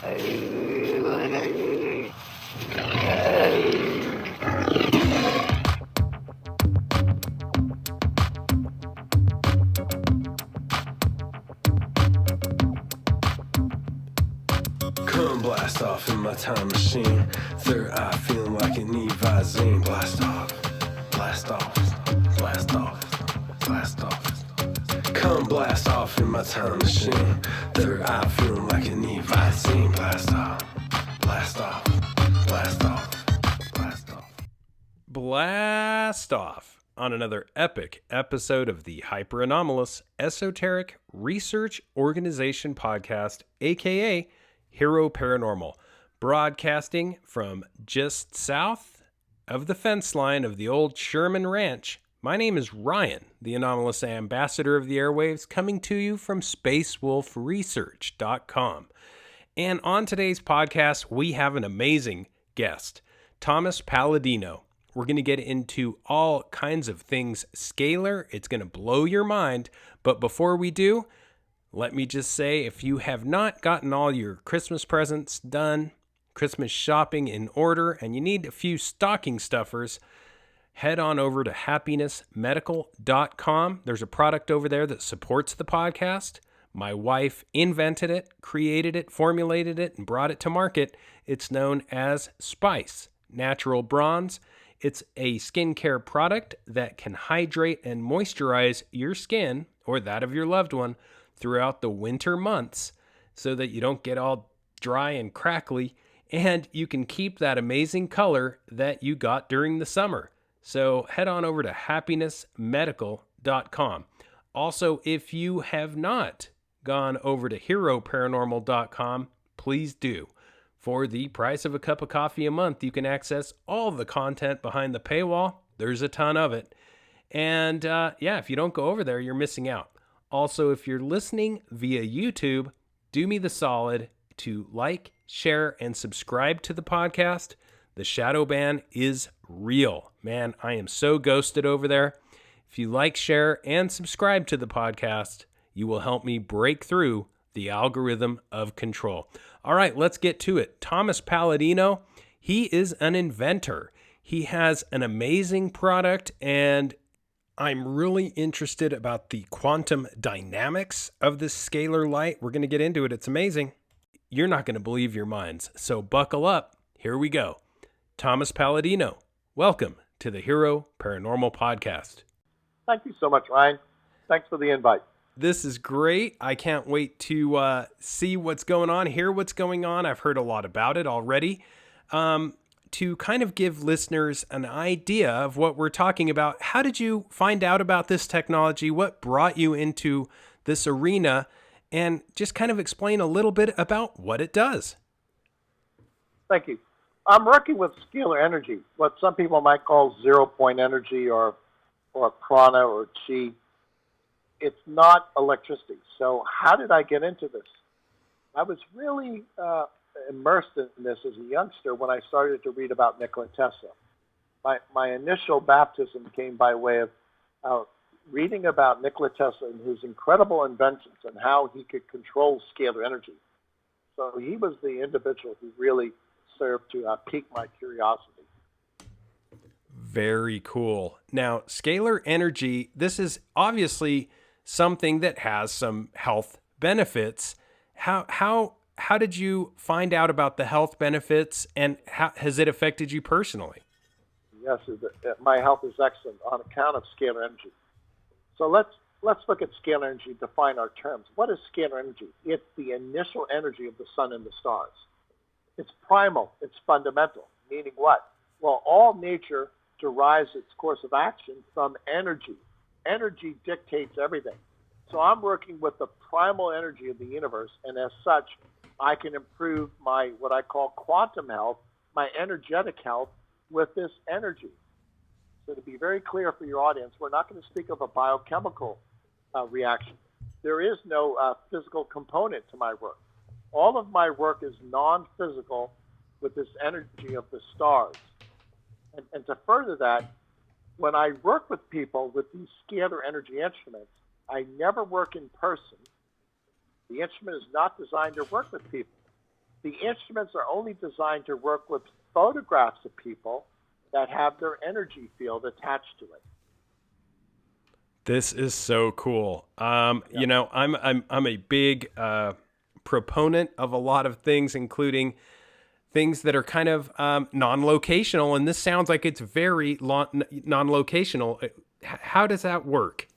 Come blast off in my time machine. Third eye feeling like an Visine. Blast off, blast off, blast off, blast off. Come blast off in my time machine. Third eye feeling like an Visine. Blast off, blast off, blast off, blast off. Blast off on another epic episode of the Hyper-Anomalous Esoteric Research Organization podcast, aka HEROparanormal, broadcasting from just south of the fence line of the old Sherman Ranch. My name is Ryan, the anomalous ambassador of the airwaves, coming to you from spacewolfresearch.com. And on today's podcast, we have an amazing guest, Tom Paladino. We're going to get into all kinds of things scalar. It's going to blow your mind. But before we do, let me just say, if you have not gotten all your Christmas presents done, Christmas shopping in order, and you need a few stocking stuffers, head on over to happinessmedical.com. There's a product over there that supports the podcast. My wife invented it, created it, formulated it, and brought it to market. It's known as Spice Natural Bronze. It's a skincare product that can hydrate and moisturize your skin or that of your loved one throughout the winter months so that you don't get all dry and crackly, and you can keep that amazing color that you got during the summer. So head on over to happinessmedical.com. Also, if you have not gone over to HEROparanormal.com, please do. For the price of a cup of coffee a month, you can access all the content behind the paywall. There's a ton of it. And if you don't go over there, you're missing out. Also, if you're listening via YouTube, do me the solid to like, share, and subscribe to the podcast. The shadow ban is real. Man, I am so ghosted over there. If you like, share, and subscribe to the podcast, you will help me break through the algorithm of control. All right, let's get to it. Tom Paladino, he is an inventor. He has an amazing product, and I'm really interested about the quantum dynamics of this scalar light. We're going to get into it. It's amazing. You're not going to believe your minds. So buckle up. Here we go. Tom Paladino, welcome to the Hero Paranormal Podcast. Thank you so much, Ryan. Thanks for the invite. This is great. I can't wait to see what's going on, hear what's going on. I've heard a lot about it already. To kind of give listeners an idea of what we're talking about, how did you find out about this technology? What brought you into this arena? And just kind of explain a little bit about what it does. Thank you. I'm working with scalar energy, what some people might call zero-point energy or prana or chi. It's not electricity. So how did I get into this? I was really immersed in this as a youngster when I started to read about Nikola Tesla. My initial baptism came by way of reading about Nikola Tesla and his incredible inventions and how he could control scalar energy. So he was the individual who really served to pique my curiosity. Very cool. Now, scalar energy, this is obviously something that has some health benefits. How did you find out about the health benefits, and how has it affected you personally? Yes, my health is excellent on account of scalar energy. So let's look at scalar energy, define our terms. What is scalar energy? It's the initial energy of the sun and the stars. It's primal, it's fundamental, meaning what? Well, all nature derives its course of action from energy. Energy dictates everything. So I'm working with the primal energy of the universe, and as such, I can improve my, what I call quantum health, my energetic health with this energy. So to be very clear for your audience, we're not going to speak of a biochemical reaction. There is no physical component to my work. All of my work is non-physical with this energy of the stars. And to further that, when I work with people with these scalar energy instruments, I never work in person. The instrument is not designed to work with people. The instruments are only designed to work with photographs of people that have their energy field attached to it. This is so cool. You know, I'm a big proponent of a lot of things, including things that are kind of non-locational, and this sounds like it's very non-locational. How does that work?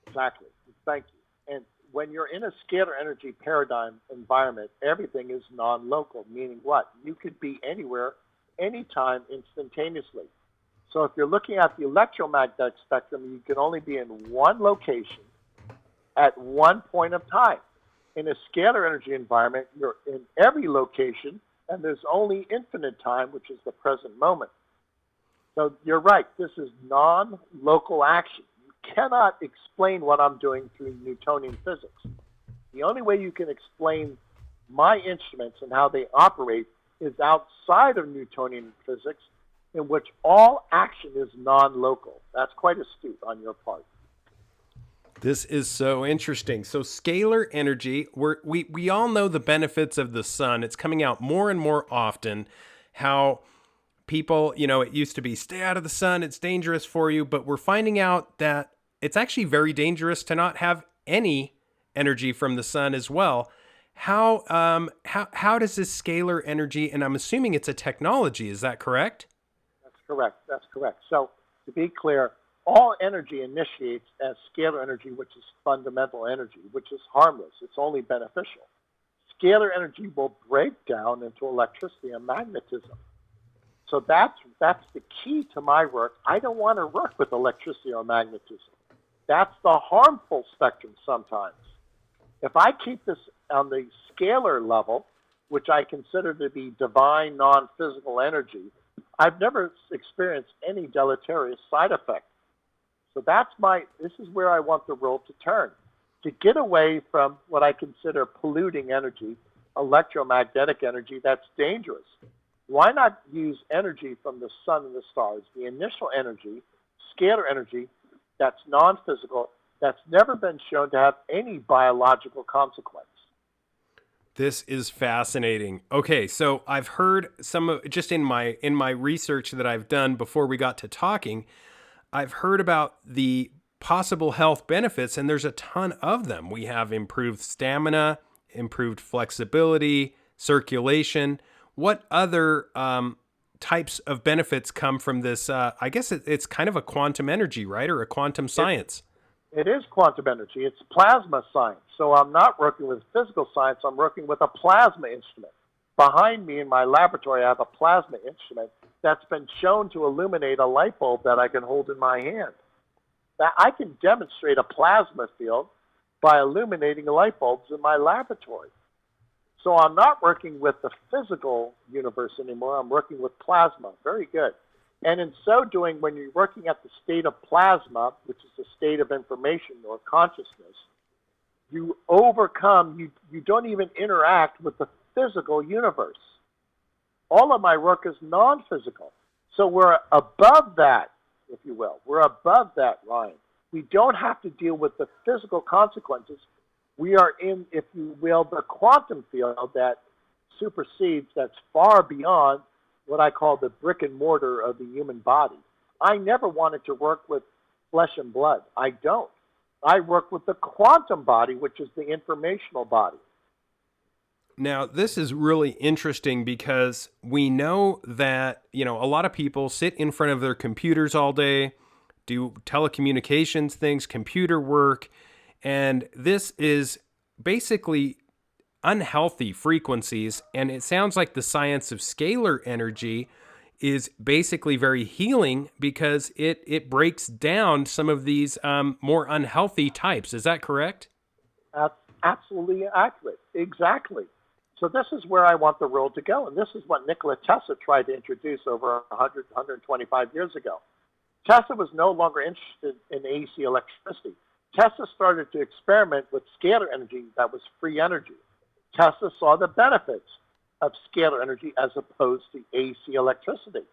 Exactly. Thank you. And when you're in a scalar energy paradigm environment, everything is non-local, meaning what? You could be anywhere, anytime, instantaneously. So if you're looking at the electromagnetic spectrum, you can only be in one location at one point of time. In a scalar energy environment, you're in every location, and there's only infinite time, which is the present moment. So you're right, this is non-local action. You cannot explain what I'm doing through Newtonian physics. The only way you can explain my instruments and how they operate is outside of Newtonian physics, in which all action is non-local. That's quite astute on your part. This is so interesting. So scalar energy, we all know the benefits of the sun. It's coming out more and more often. How people, you know, it used to be stay out of the sun, it's dangerous for you, but we're finding out that it's actually very dangerous to not have any energy from the sun as well. How does this scalar energy, and I'm assuming it's a technology, is that correct? That's correct. So to be clear, all energy initiates as scalar energy, which is fundamental energy, which is harmless. It's only beneficial. Scalar energy will break down into electricity and magnetism. So that's the key to my work. I don't want to work with electricity or magnetism. That's the harmful spectrum sometimes. If I keep this on the scalar level, which I consider to be divine, non-physical energy, I've never experienced any deleterious side effect. So this is where I want the world to turn, to get away from what I consider polluting energy, electromagnetic energy that's dangerous. Why not use energy from the sun and the stars, the initial energy, scalar energy, that's non-physical, that's never been shown to have any biological consequence? This is fascinating. Okay, so I've heard some of, just in my research that I've done before we got to talking, I've heard about the possible health benefits, and there's a ton of them. We have improved stamina, improved flexibility, circulation. What other types of benefits come from this? I guess it's kind of a quantum energy, right? Or a quantum science. It is quantum energy. It's plasma science. So I'm not working with physical science. I'm working with a plasma instrument. Behind me in my laboratory, I have a plasma instrument that's been shown to illuminate a light bulb that I can hold in my hand. Now, I can demonstrate a plasma field by illuminating light bulbs in my laboratory. So I'm not working with the physical universe anymore. I'm working with plasma. Very good. And in so doing, when you're working at the state of plasma, which is the state of information or consciousness, you overcome, you don't even interact with the physical universe. All of my work is non-physical. So we're above that, if you will. We're above that line. We don't have to deal with the physical consequences. We are in, if you will, the quantum field that supersedes, that's far beyond what I call the brick and mortar of the human body. I never wanted to work with flesh and blood. I don't. I work with the quantum body, which is the informational body. Now, this is really interesting because we know that, you know, a lot of people sit in front of their computers all day, do telecommunications things, computer work, and this is basically unhealthy frequencies. And it sounds like the science of scalar energy is basically very healing because it breaks down some of these more unhealthy types. Is that correct? That's absolutely accurate. Exactly. So this is where I want the world to go. And this is what Nikola Tesla tried to introduce over 125 years ago. Tesla was no longer interested in AC electricity. Tesla started to experiment with scalar energy that was free energy. Tesla saw the benefits of scalar energy as opposed to AC electricity.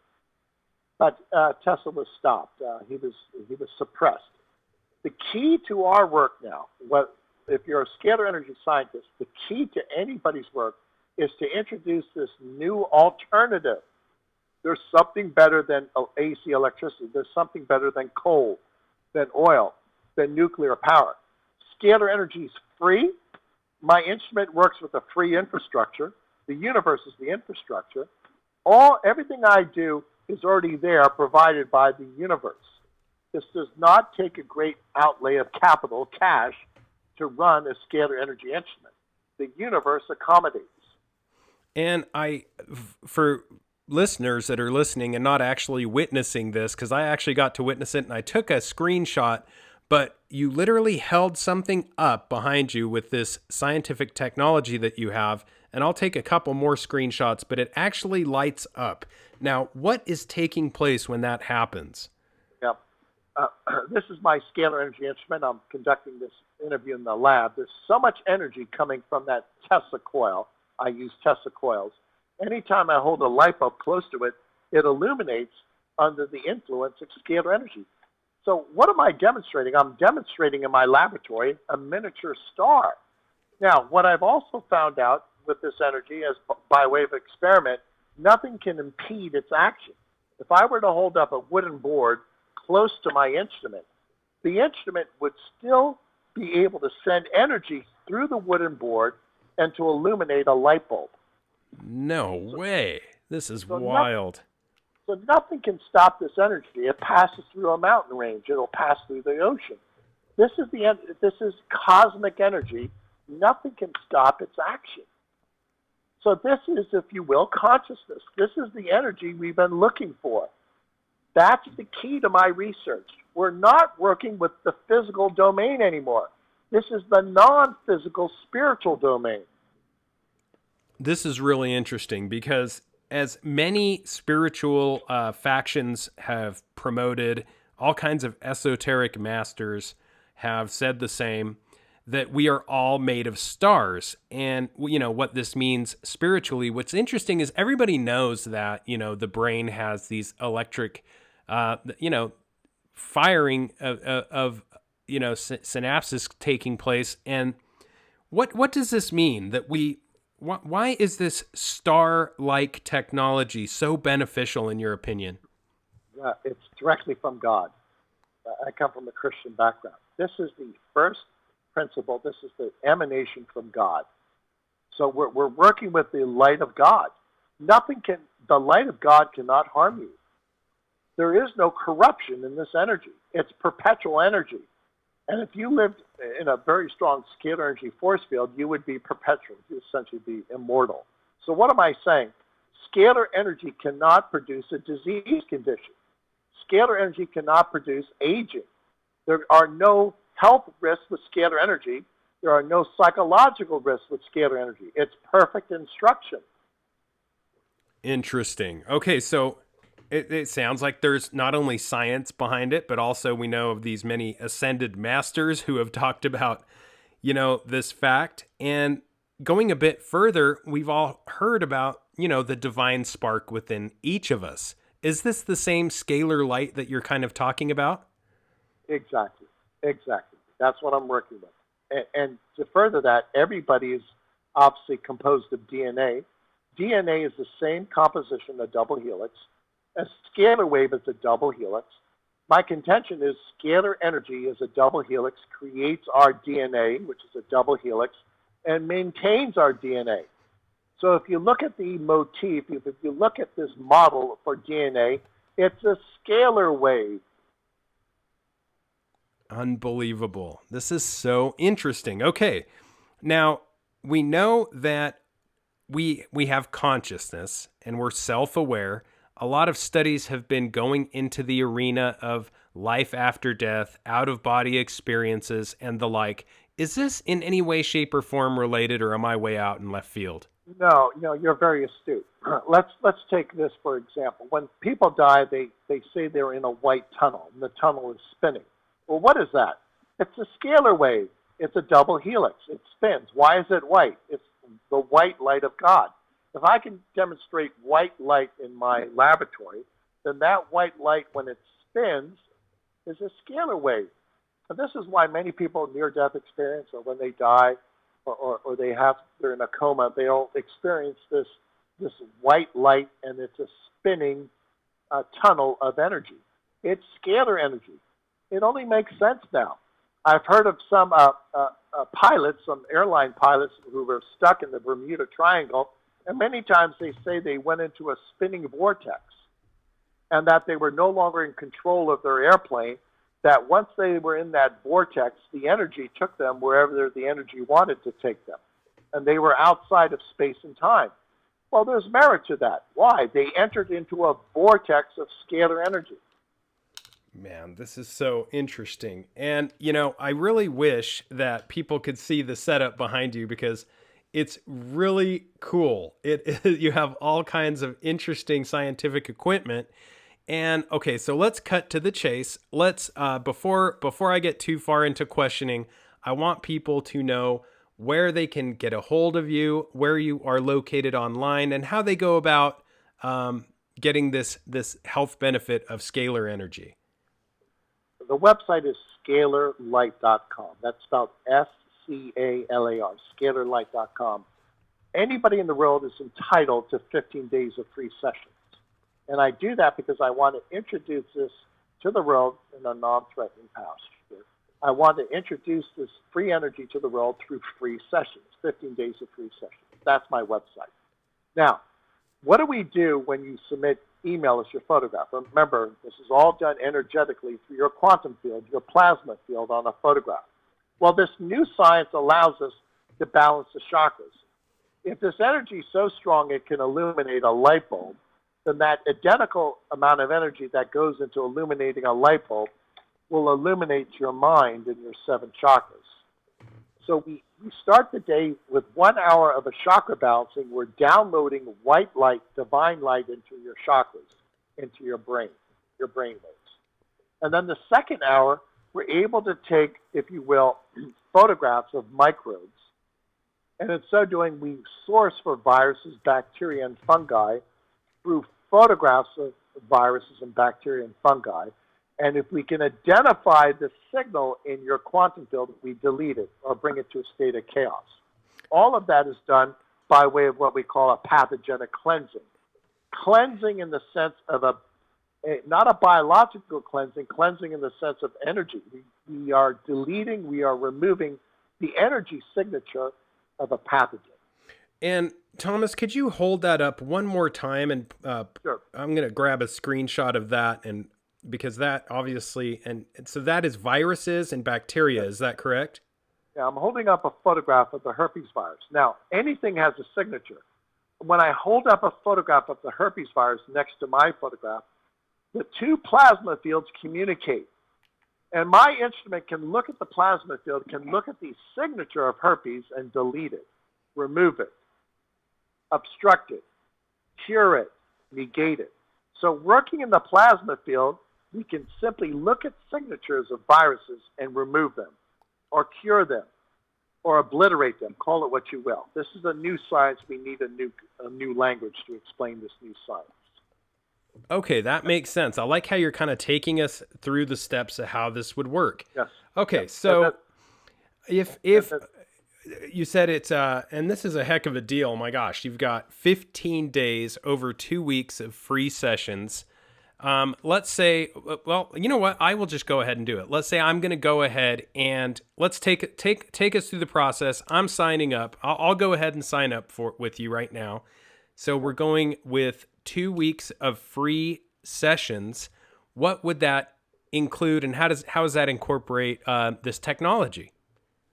But Tesla was stopped. He was suppressed. The key to our work now, if you're a scalar energy scientist, the key to anybody's work is to introduce this new alternative. There's something better than AC electricity. There's something better than coal, than oil, than nuclear power. Scalar energy is free. My instrument works with a free infrastructure. The universe is the infrastructure. Everything I do is already there, provided by the universe. This does not take a great outlay of capital, cash, to run a scalar energy instrument. The universe accommodates. And for listeners that are listening and not actually witnessing this, because I actually got to witness it and I took a screenshot, but you literally held something up behind you with this scientific technology that you have, and I'll take a couple more screenshots, but it actually lights up. Now, what is taking place when that happens? Yep. This is my scalar energy instrument. I'm conducting this interview in the lab. There's so much energy coming from that Tesla coil. I use Tesla coils. Anytime I hold a light bulb close to it, it illuminates under the influence of scalar energy. So what am I demonstrating? I'm demonstrating in my laboratory a miniature star. Now, what I've also found out with this energy, as by way of experiment, nothing can impede its action. If I were to hold up a wooden board close to my instrument, the instrument would still be able to send energy through the wooden board and to illuminate a light bulb. No way. This is wild. So nothing can stop this energy. It passes through a mountain range. It'll pass through the ocean. This is cosmic energy. Nothing can stop its action. So this is, if you will, consciousness. This is the energy we've been looking for. That's the key to my research. We're not working with the physical domain anymore. This is the non-physical spiritual domain. This is really interesting because as many spiritual factions have promoted, all kinds of esoteric masters have said the same, that we are all made of stars. And, you know, what this means spiritually, what's interesting is everybody knows that, you know, the brain has these electric, firing of synapses taking place. And what does this mean that why is this star-like technology so beneficial in your opinion? It's directly from God. I come from a Christian background. This is the first principle. This is the emanation from God. So we're working with the light of God. The light of God cannot harm you. There is no corruption in this energy. It's perpetual energy. And if you lived in a very strong scalar energy force field, you would be perpetual. You'd essentially be immortal. So what am I saying? Scalar energy cannot produce a disease condition. Scalar energy cannot produce aging. There are no health risks with scalar energy. There are no psychological risks with scalar energy. It's perfect instruction. Interesting. Okay, so it sounds like there's not only science behind it, but also we know of these many ascended masters who have talked about, this fact. And going a bit further, we've all heard about, the divine spark within each of us. Is this the same scalar light that you're kind of talking about? Exactly. That's what I'm working with. And to further that, everybody is obviously composed of DNA. DNA is the same composition, a double helix. A scalar wave is a double helix. My contention is scalar energy is a double helix, creates our DNA, which is a double helix, and maintains our DNA. So if you look at the motif, if you look at this model for DNA, it's a scalar wave. Unbelievable. This is so interesting. Okay. Now, we know that we have consciousness and we're self-aware. A lot of studies have been going into the arena of life after death, out-of-body experiences, and the like. Is this in any way, shape, or form related, or am I way out in left field? No, you're very astute. Let's take this for example. When people die, they say they're in a white tunnel, and the tunnel is spinning. Well, what is that? It's a scalar wave. It's a double helix. It spins. Why is it white? It's the white light of God. If I can demonstrate white light in my laboratory, then that white light, when it spins, is a scalar wave. And this is why many people near-death experience, or when they die, or they're in a coma, they'll experience this white light, and it's a spinning tunnel of energy. It's scalar energy. It only makes sense now. I've heard of some pilots, some airline pilots who were stuck in the Bermuda Triangle, and many times they say they went into a spinning vortex and that they were no longer in control of their airplane, that once they were in that vortex, the energy took them wherever the energy wanted to take them, and they were outside of space and time. Well, there's merit to that. Why? They entered into a vortex of scalar energy. Man, this is so interesting. And, you know, I really wish that people could see the setup behind you because it's really cool. You have all kinds of interesting scientific equipment. And okay, so let's cut to the chase. Let's before I get too far into questioning, I want people to know where they can get a hold of you, where you are located online, and how they go about getting this health benefit of scalar energy. The website is scalarlight.com. That's spelled SCALAR, scalarlight.com. Anybody in the world is entitled to 15 days of free sessions. And I do that because I want to introduce this to the world in a non-threatening posture. I want to introduce this free energy to the world through free sessions, 15 days of free sessions. That's my website. Now, what do we do when you submit email as your photograph? Remember, this is all done energetically through your quantum field, your plasma field on a photograph. Well, this new science allows us to balance the chakras. If this energy is so strong it can illuminate a light bulb, then that identical amount of energy that goes into illuminating a light bulb will illuminate your mind and your 7 chakras. So we start the day with 1 hour of a chakra balancing. We're downloading white light, divine light into your chakras, into your brain waves. And then the second hour, we're able to take, if you will, photographs of microbes. And in so doing, we source for viruses, bacteria, and fungi through photographs of viruses and bacteria and fungi. And if we can identify the signal in your quantum field, we delete it or bring it to a state of chaos. All of that is done by way of what we call a pathogenic cleansing. Cleansing in the sense of not a biological cleansing, cleansing in the sense of energy. We are deleting, we are removing the energy signature of a pathogen. And Thomas, could you hold that up one more time? And Sure. I'm going to grab a screenshot of that, and because that obviously, and so that is viruses and bacteria. Is that correct? Yeah, I'm holding up a photograph of the herpes virus. Now, anything has a signature. When I hold up a photograph of the herpes virus next to my photograph, the 2 plasma fields communicate. And my instrument can look at the plasma field, can look at the signature of herpes and delete it, remove it, obstruct it, cure it, negate it. So working in the plasma field, we can simply look at signatures of viruses and remove them, or cure them, or obliterate them. Call it what you will. This is a new science. We need a new language to explain this new science. Okay, that makes sense. I like how you're kind of taking us through the steps of how this would work. Yes. Okay, Yes. so if you said it's and this is a heck of a deal. My gosh, you've got 15 days over 2 weeks of free sessions. Let's say, well, you know what? I will just go ahead and do it. Let's say I'm going to go ahead and let's take us through the process. I'm signing up. I'll go ahead and sign up with you right now. So we're going with 2 weeks of free sessions. What would that include, and how does that incorporate this technology?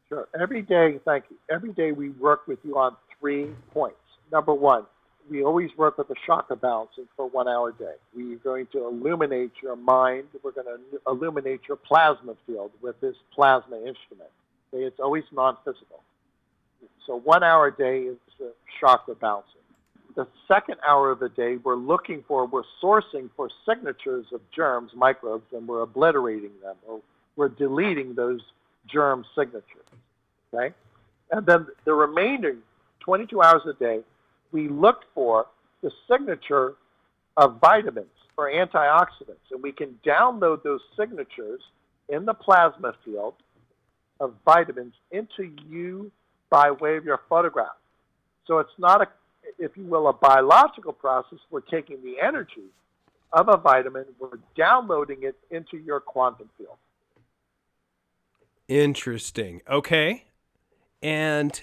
Sure. Every day, thank you. Every day we work with you on 3 points. Number 1, we always work with the chakra balancing for 1 hour a day. We're going to illuminate your mind. We're going to illuminate your plasma field with this plasma instrument. Okay? It's always non-physical. So 1 hour a day is chakra balancing. The second hour of the day, we're sourcing for signatures of germs, microbes, and we're obliterating them, or we're deleting those germ signatures. Okay? And then the remaining 22 hours a day, we look for the signature of vitamins or antioxidants, and we can download those signatures in the plasma field of vitamins into you by way of your photograph. So it's not a, if you will, a biological process. We're taking the energy of a vitamin, we're downloading it into your quantum field. Interesting. Okay. And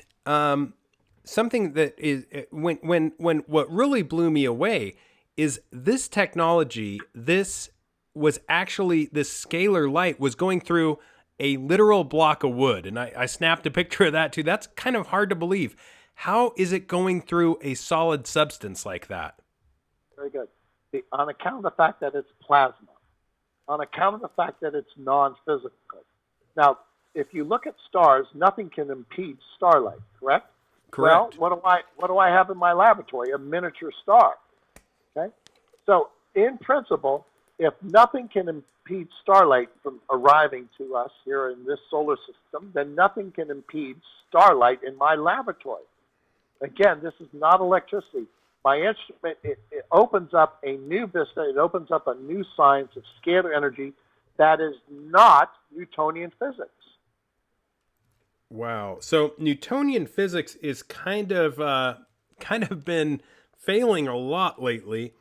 something that is when what really blew me away is this technology. This was actually, this scalar light was going through a literal block of wood, and I snapped a picture of that too. That's kind of hard to believe. How is it going through a solid substance like that? Very good. On account of the fact that it's plasma, on account of the fact that it's non-physical. Now, if you look at stars, nothing can impede starlight, correct? Correct. Well, what do I have in my laboratory? A miniature star. Okay? So, in principle, if nothing can impede starlight from arriving to us here in this solar system, then nothing can impede starlight in my laboratory. Again, this is not electricity. My instrument, it opens up a new vista, it opens up a new science of scalar energy that is not Newtonian physics. Wow. So Newtonian physics is kind of been failing a lot lately.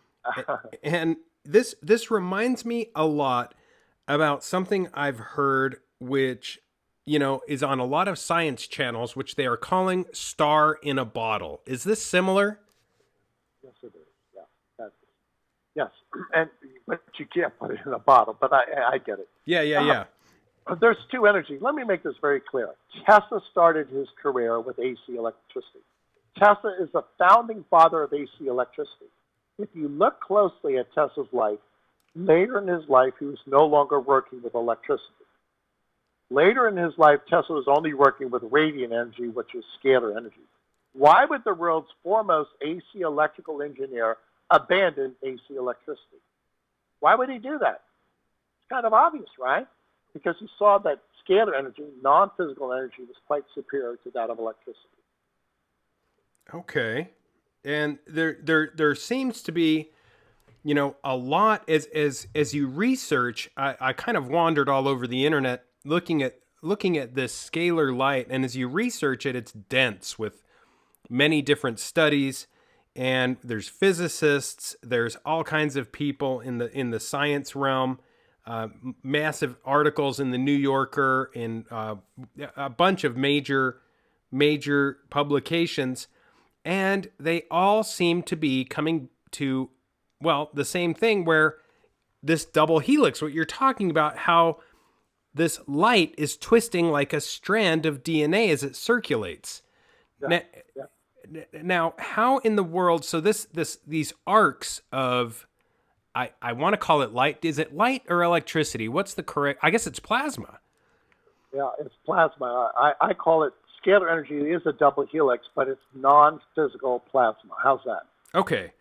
And this reminds me a lot about something I've heard, which, you know, is on a lot of science channels, which they are calling star in a bottle. Is this similar? Yes, it is. Yeah, yes. But you can't put it in a bottle, but I get it. Yeah. There's two energies. Let me make this very clear. Tesla started his career with AC electricity. Tesla is the founding father of AC electricity. If you look closely at Tesla's life, later in his life, he was no longer working with electricity. Later in his life, Tesla was only working with radiant energy, which is scalar energy. Why would the world's foremost AC electrical engineer abandon AC electricity? Why would he do that? It's kind of obvious, right? Because he saw that scalar energy, non-physical energy, was quite superior to that of electricity. Okay. And there seems to be, you know, a lot as you research. I kind of wandered all over the internet looking at this scalar light, and as you research it, it's dense with many different studies, and there's physicists, there's all kinds of people in the science realm, massive articles in the New Yorker, in a bunch of major publications, and they all seem to be coming to, well, the same thing, where this double helix, what you're talking about, how this light is twisting like a strand of DNA as it circulates. Yeah. Now, how in the world, so these arcs of, I want to call it light. Is it light or electricity? What's the correct, I guess it's plasma. Yeah, it's plasma. I call it, scalar energy is a double helix, but it's non-physical plasma. How's that? Okay.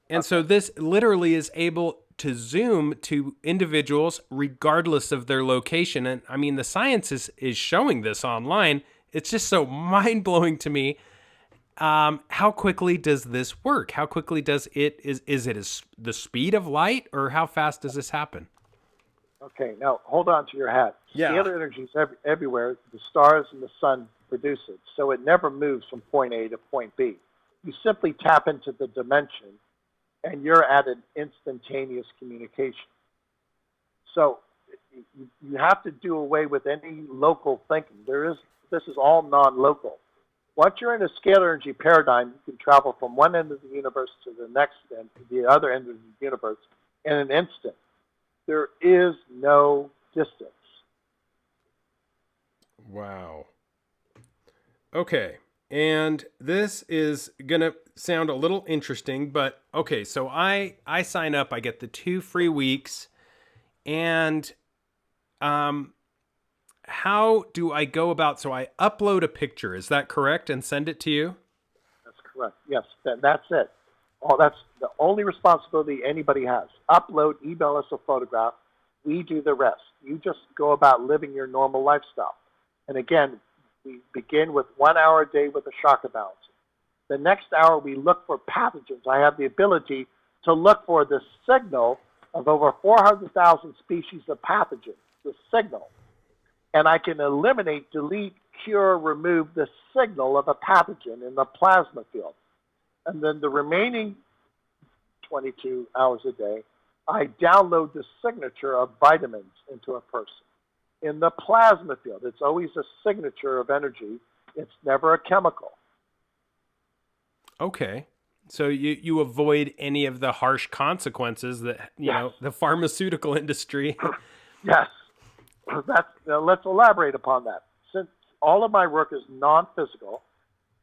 And so this literally is able to zoom to individuals regardless of their location. And I mean, the science is showing this online. It's just so mind-blowing to me. How quickly does this work? How quickly does it, is it the speed of light, or how fast does this happen? Okay, now hold on to your hat. Yeah. Scalar energy is everywhere. The stars and the sun produce it, so it never moves from point A to point B. You simply tap into the dimension, and you're at an instantaneous communication. So you have to do away with any local thinking. This is all non-local. Once you're in a scalar energy paradigm, you can travel from one end of the universe to the next end, to the other end of the universe, in an instant. There is no distance. Wow. Okay. And this is going to sound a little interesting, but okay, so I sign up, I get the 2 free weeks, and how do I go about, so I upload a picture, is that correct, and send it to you? That's correct. Yes, that's it. Oh, that's the only responsibility anybody has. Upload, email us a photograph. We do the rest. You just go about living your normal lifestyle. And again, we begin with 1 hour a day with a shock balance. The next hour, we look for pathogens. I have the ability to look for the signal of over 400,000 species of pathogens, the signal. And I can eliminate, delete cure, remove the signal of a pathogen in the plasma field. And then the remaining 22 hours a day, I download the signature of vitamins into a person. In the plasma field, it's always a signature of energy. It's never a chemical. Okay. So you avoid any of the harsh consequences that, you know, the pharmaceutical industry. Yes. Let's elaborate upon that. Since all of my work is non-physical,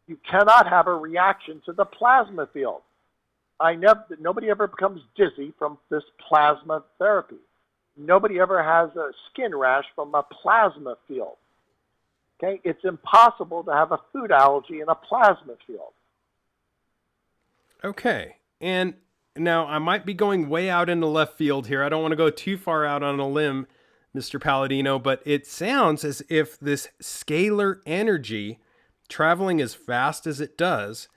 you cannot have a reaction to the plasma field. Nobody ever becomes dizzy from this plasma therapy. Nobody ever has a skin rash from a plasma field. Okay? It's impossible to have a food allergy in a plasma field. Okay. And now I might be going way out into left field here. I don't want to go too far out on a limb, Mr. Paladino, but it sounds as if this scalar energy traveling as fast as it does,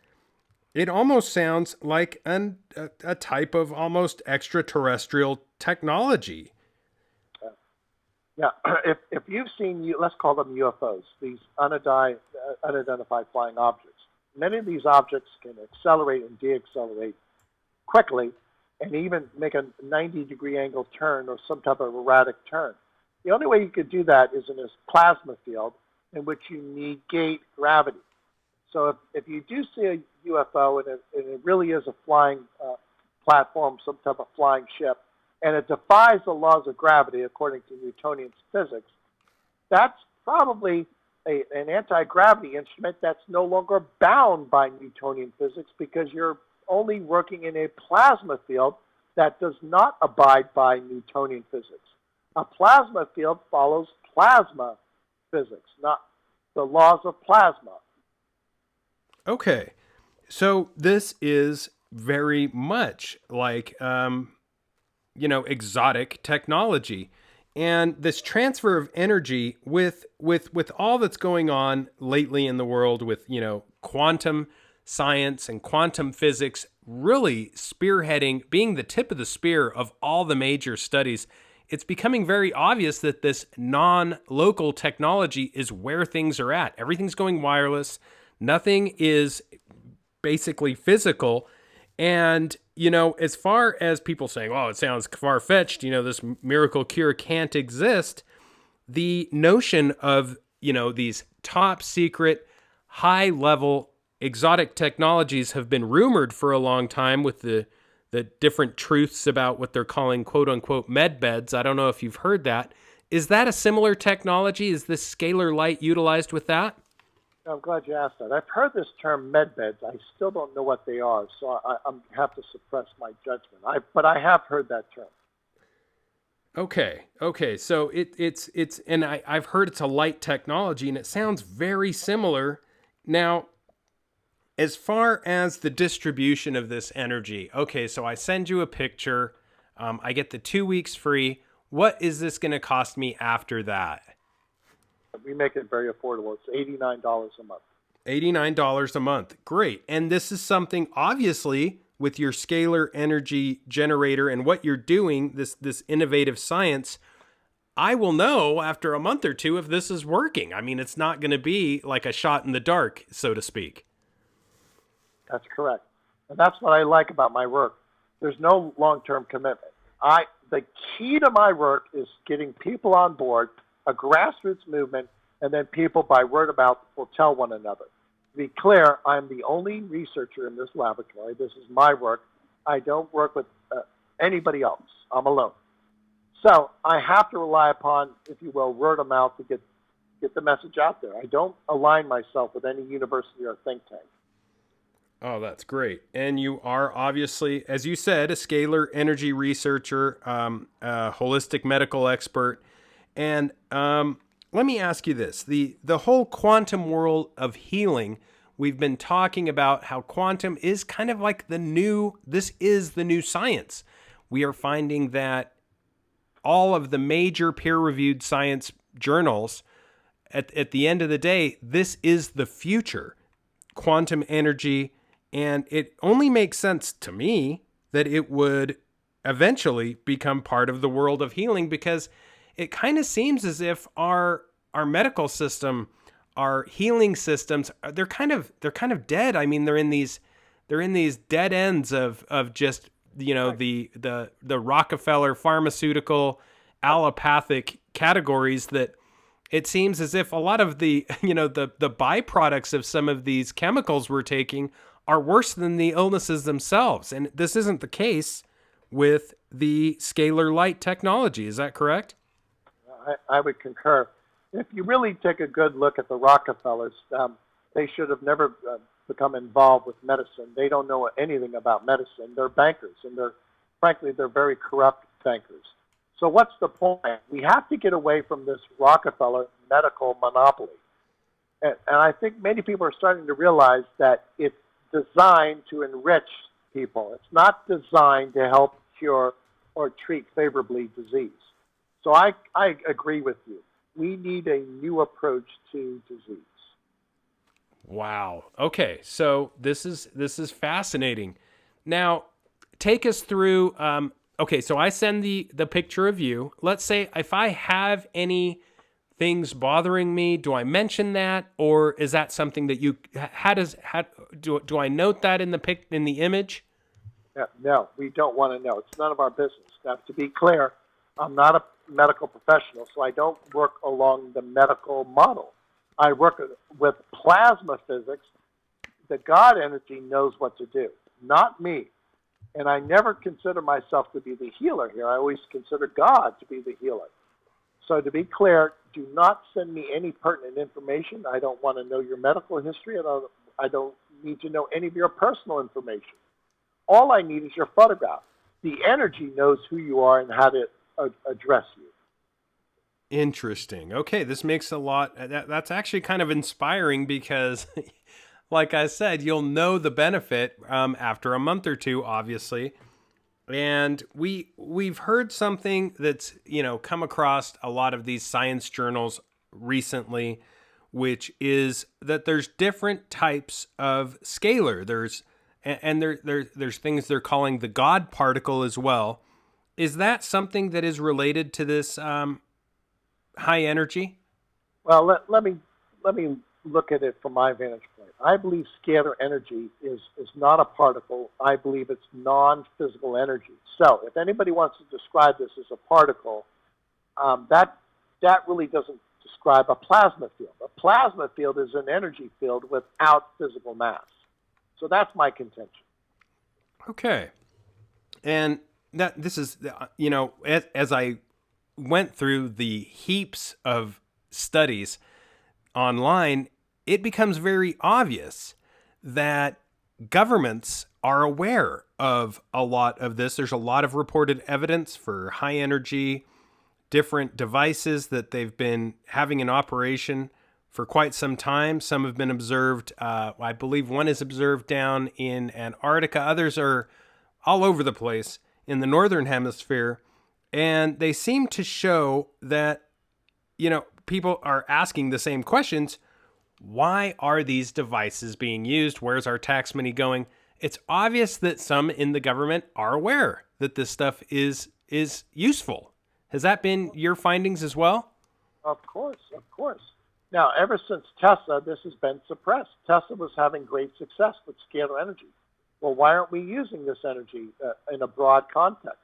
it almost sounds like a type of almost extraterrestrial technology. Yeah, if you've seen, let's call them UFOs, these unidentified flying objects, many of these objects can accelerate and deaccelerate quickly and even make a 90-degree angle turn or some type of erratic turn. The only way you could do that is in this plasma field in which you negate gravity. So if you do see a UFO and it really is a flying platform, some type of flying ship, and it defies the laws of gravity according to Newtonian physics, that's probably an anti-gravity instrument that's no longer bound by Newtonian physics because you're only working in a plasma field that does not abide by Newtonian physics. A plasma field follows plasma physics, not the laws of plasma. Okay. So this is very much like, exotic technology. And this transfer of energy with all that's going on lately in the world with, quantum science and quantum physics really spearheading, being the tip of the spear of all the major studies, it's becoming very obvious that this non-local technology is where things are at. Everything's going wireless. Nothing is basically physical. And, as far as people saying, oh, it sounds far-fetched, this miracle cure can't exist, the notion of, these top secret, high-level exotic technologies have been rumored for a long time with the different truths about what they're calling quote-unquote med beds. I don't know if you've heard that. Is that a similar technology? Is this scalar light utilized with that? I'm glad you asked that. I've heard this term med beds. I still don't know what they are, so I have to suppress my judgment. But I have heard that term. Okay. So it's and I've heard it's a light technology, and it sounds very similar. Now, as far as the distribution of this energy, okay, so I send you a picture. I get the 2 weeks free. What is this going to cost me after that? We make it very affordable. It's $89 a month. $89 a month. Great. And this is something, obviously, with your scalar energy generator and what you're doing, this innovative science, I will know after a month or two if this is working. I mean, it's not going to be like a shot in the dark, so to speak. That's correct. And that's what I like about my work. There's no long-term commitment. The key to my work is getting people on board, a grassroots movement, and then people by word of mouth will tell one another. To be clear, I'm the only researcher in this laboratory. This is my work. I don't work with anybody else. I'm alone. So I have to rely upon, if you will, word of mouth to get the message out there. I don't align myself with any university or think tank. Oh, that's great. And you are obviously, as you said, a scalar energy researcher, a holistic medical expert. And let me ask you this. The whole quantum world of healing, we've been talking about how quantum is kind of like this is the new science. We are finding that all of the major peer-reviewed science journals, at the end of the day, this is the future, quantum energy. And it only makes sense to me that it would eventually become part of the world of healing, because it kind of seems as if our medical system our healing systems, they're kind of dead. I mean, they're in these dead ends of just, the Rockefeller pharmaceutical allopathic categories that it seems as if a lot of the, the byproducts of some of these chemicals we're taking are worse than the illnesses themselves. And this isn't the case with the Scalar Light technology. Is that correct? I would concur. If you really take a good look at the Rockefellers, they should have never become involved with medicine. They don't know anything about medicine. They're bankers, and frankly, they're very corrupt bankers. So what's the point? We have to get away from this Rockefeller medical monopoly. And I think many people are starting to realize that it's designed to enrich people. It's not designed to help cure or treat favorably disease. So I agree with you. We need a new approach to disease. Wow. Okay. So this is fascinating. Now, take us through. Okay. So I send the picture of you. Let's say if I have any things bothering me, do I mention that, or is that something that do I note that in the image? No, we don't want to know. It's none of our business. Now, to be clear, I'm not a medical professional, so I don't work along the medical model. I work with plasma physics. The God energy knows what to do, not me. And I never consider myself to be the healer here. I always consider God to be the healer. So to be clear, do not send me any pertinent information. I don't want to know your medical history. I don't need to know any of your personal information. All I need is your photograph. The energy knows who you are and how to address you. Interesting. Okay, this makes a lot. That's actually kind of inspiring because, like I said, you'll know the benefit after a month or two, obviously. And we've heard something that's come across a lot of these science journals recently, which is that there's different types of scalar. There's things they're calling the God particle as well. Is that something that is related to this high energy? Well, let me look at it from my vantage point. I believe scalar energy is not a particle. I believe it's non-physical energy. So if anybody wants to describe this as a particle, that really doesn't describe a plasma field. A plasma field is an energy field without physical mass. So that's my contention. Okay. And this is, as I went through the heaps of studies online, it becomes very obvious that governments are aware of a lot of this. There's a lot of reported evidence for high energy, different devices that they've been having in operation for quite some time. Some have been observed. I believe one is observed down in Antarctica. Others are all over the place in the northern hemisphere. And they seem to show that, people are asking the same questions. Why are these devices being used? Where's our tax money going? It's obvious that some in the government are aware that this stuff is useful. Has that been your findings as well? Of course. Now, ever since Tesla, this has been suppressed. Tesla was having great success with scalar energy. Well, why aren't we using this energy in a broad context?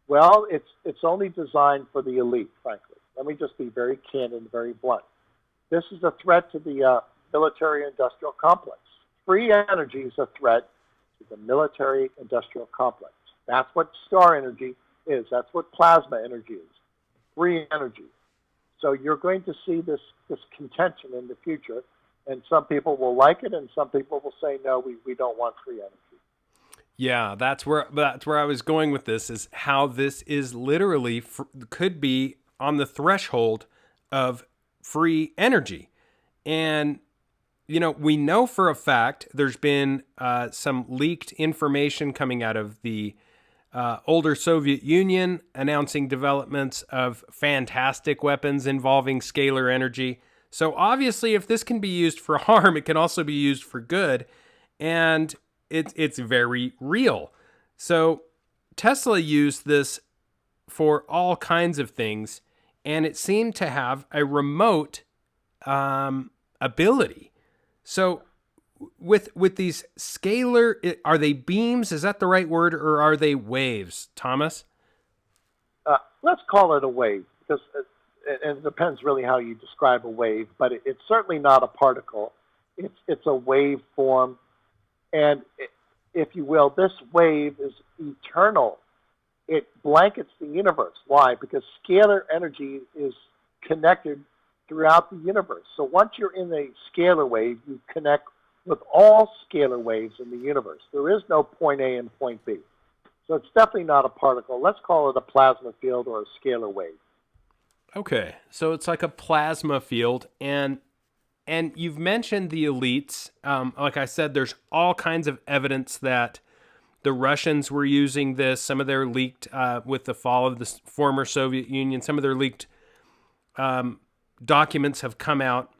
Well, it's only designed for the elite, frankly. Let me just be very candid and very blunt. This is a threat to the military-industrial complex. Free energy is a threat to the military-industrial complex. That's what star energy is. That's what plasma energy is. Free energy. So you're going to see this contention in the future, and some people will like it, and some people will say, no, we don't want free energy. Yeah, that's where I was going with this, is how this is literally could be on the threshold of free energy. And, we know for a fact there's been some leaked information coming out of the older Soviet Union announcing developments of fantastic weapons involving scalar energy. So obviously, if this can be used for harm, it can also be used for good. And it's very real. So Tesla used this for all kinds of things, and it seemed to have a remote ability. So with these scalar, are they beams? Is that the right word, or are they waves, Thomas? Let's call it a wave, because it depends really how you describe a wave, but it's certainly not a particle. It's a wave form, and if you will, this wave is eternal. It blankets the universe. Why? Because scalar energy is connected throughout the universe. So once you're in a scalar wave, you connect with all scalar waves in the universe. There is no point A and point B. So it's definitely not a particle. Let's call it a plasma field or a scalar wave. Okay, so it's like a plasma field, and you've mentioned the elites. Like I said, there's all kinds of evidence that the Russians were using this. Some of their leaked with the fall of the former Soviet Union. Some of their leaked documents have come out,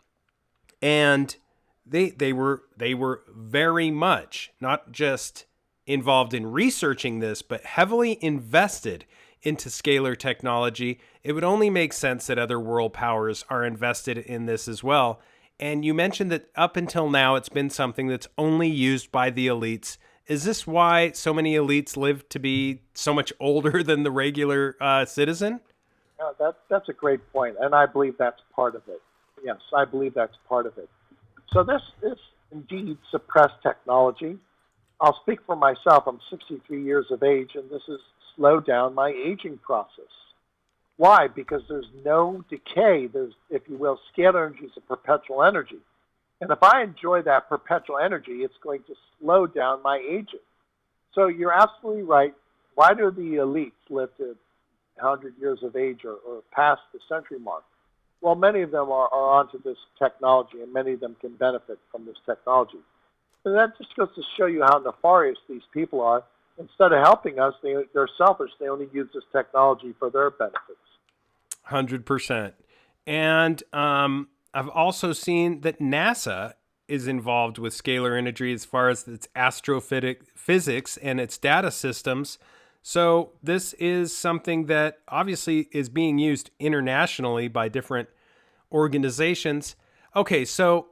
and they were very much not just involved in researching this, but heavily invested into scalar technology. It would only make sense that other world powers are invested in this as well. And you mentioned that up until now, it's been something that's only used by the elites. Is this why so many elites live to be so much older than the regular citizen? That's a great point, and I believe that's part of it. Yes, I believe that's part of it. So this is indeed suppressed technology. I'll speak for myself. I'm 63 years of age, and this has slowed down my aging process. Why? Because there's no decay. There's, if you will, scalar energy is a perpetual energy. And if I enjoy that perpetual energy, it's going to slow down my aging. So you're absolutely right. Why do the elites live to 100 years of age or past the century mark? Well, many of them are onto this technology, and many of them can benefit from this technology. And that just goes to show you how nefarious these people are. Instead of helping us, they're selfish. They only use this technology for their benefits. 100%. And I've also seen that NASA is involved with scalar energy as far as its astrophysics and its data systems. So this is something that obviously is being used internationally by different organizations. Okay, so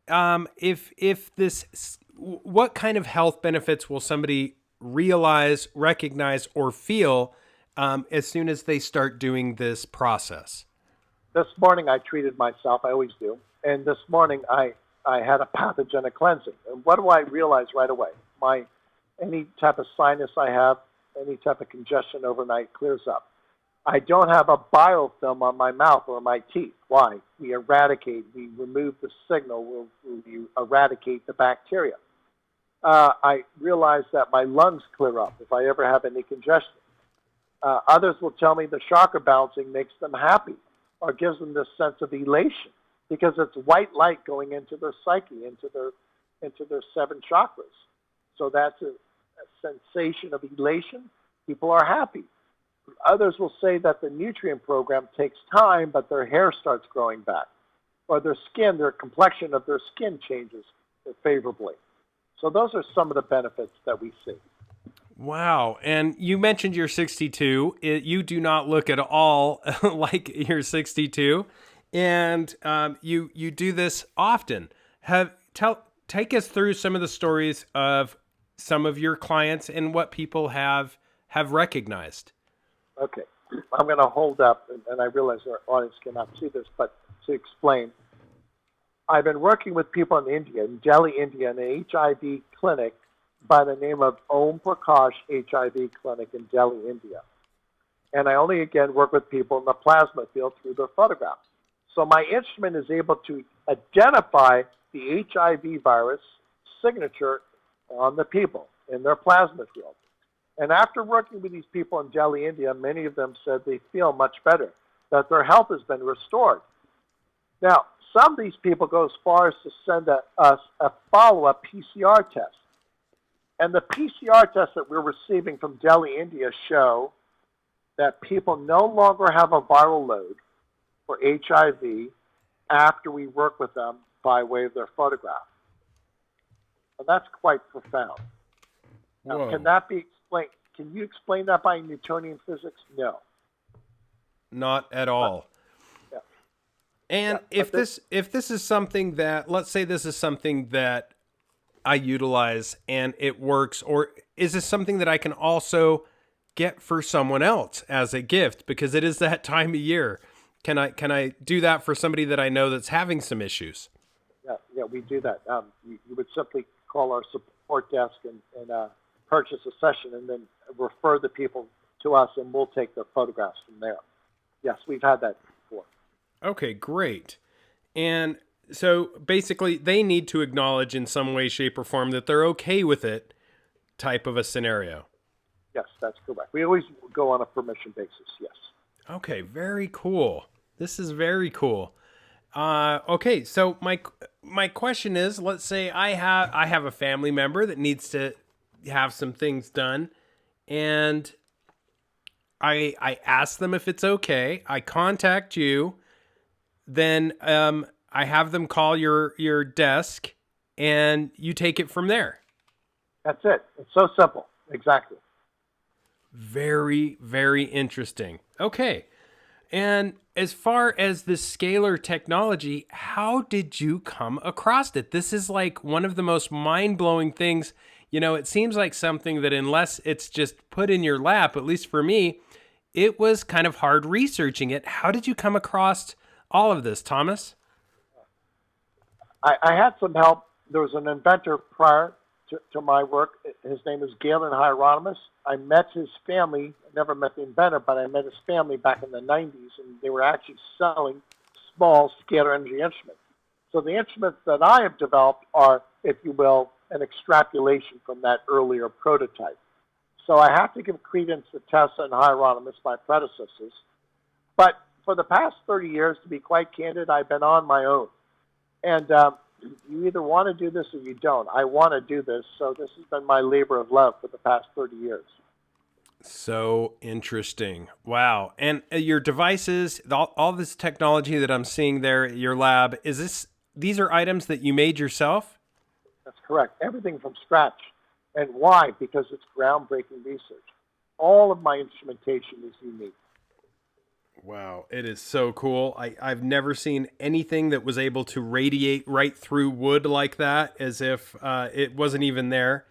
if this, what kind of health benefits will somebody realize, recognize, or feel as soon as they start doing this process? This morning I treated myself. I always do. And this morning I had a pathogenic cleansing. And what do I realize right away? Any type of sinus I have, any type of congestion overnight clears up. I don't have a biofilm on my mouth or my teeth. Why? We remove the signal, we eradicate the bacteria. I realize that my lungs clear up if I ever have any congestion. Others will tell me the chakra balancing makes them happy or gives them this sense of elation because it's white light going into their psyche, into their 7 chakras. So that's a sensation of elation. People are happy. Others will say that the nutrient program takes time, but their hair starts growing back, or their complexion of their skin changes favorably. So those are some of the benefits that we see. Wow. And you mentioned you're 62. You do not look at all like you're 62. And you do this often. Take us through some of the stories of some of your clients and what people have recognized. Okay. I'm going to hold up, and I realize our audience cannot see this, but to explain, I've been working with people in India, in Delhi, India, in an HIV clinic by the name of Om Prakash HIV Clinic in Delhi, India. And I only, again, work with people in the plasma field through their photographs. So my instrument is able to identify the HIV virus signature on the people in their plasma field. And after working with these people in Delhi, India, many of them said they feel much better, that their health has been restored. Now, some of these people go as far as to send us a follow-up PCR test. And the PCR tests that we're receiving from Delhi, India show that people no longer have a viral load for HIV after we work with them by way of their photograph. And that's quite profound. Now, can that be explained? Can you explain that by Newtonian physics? No. Not at all. Yeah. And Yeah, if this is something that, let's say this is something that I utilize and it works, or is this something that I can also get for someone else as a gift, because it is that time of year? Can I do that for somebody that I know that's having some issues? Yeah, we do that. You would simply call our support desk and purchase a session, and then refer the people to us, and we'll take their photographs from there. Yes, we've had that before. Okay, great. And so basically they need to acknowledge in some way, shape, or form that they're okay with it, type of a scenario. Yes, that's correct. We always go on a permission basis, yes. Okay, very cool. This is very cool. Okay, so my question is, let's say I have a family member that needs to have some things done, and I ask them if it's okay. I contact you, then I have them call your desk, and you take it from there. That's it. It's so simple. Exactly. Very, very interesting. Okay. And as far as the scalar technology, how did you come across it? This is like one of the most mind-blowing things. You know, it seems like something that unless it's just put in your lap, at least for me, it was kind of hard researching it. How did you come across all of this, Thomas? I had some help. There was an inventor prior to my work. His name is Galen Hieronymus. I met his family. I never met the inventor, but I met his family back in the 90s, and they were actually selling small scalar energy instruments. So the instruments that I have developed are, if you will, an extrapolation from that earlier prototype. So I have to give credence to Tesla and Hieronymus, my predecessors. But for the past 30 years, to be quite candid, I've been on my own. And you either want to do this or you don't. I want to do this, so this has been my labor of love for the past 30 years. So interesting. Wow. And your devices, all this technology that I'm seeing there at your lab, these are items that you made yourself? That's correct. Everything from scratch. And why? Because it's groundbreaking research. All of my instrumentation is unique. Wow, it is so cool. I've never seen anything that was able to radiate right through wood like that, as if it wasn't even there.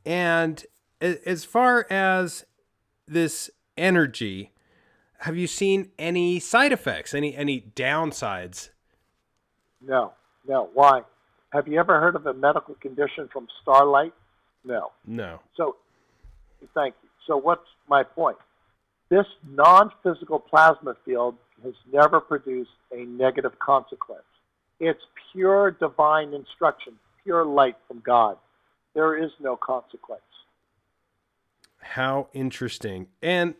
And as far as this energy, have you seen any side effects, any downsides? No. Why? Have you ever heard of a medical condition from starlight? No. So, thank you. So what's my point? This non-physical plasma field has never produced a negative consequence. It's pure divine instruction, pure light from God. There is no consequence. How interesting. And,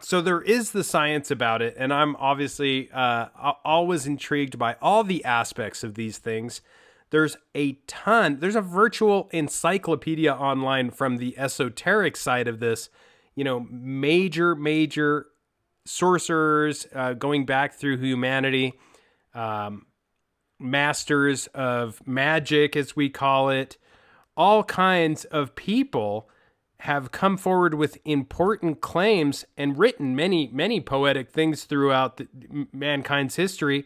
so there is the science about it, and I'm obviously always intrigued by all the aspects of these things. There's a virtual encyclopedia online from the esoteric side of this, major sorcerers going back through humanity, masters of magic, as we call it, all kinds of people have come forward with important claims and written many poetic things throughout mankind's history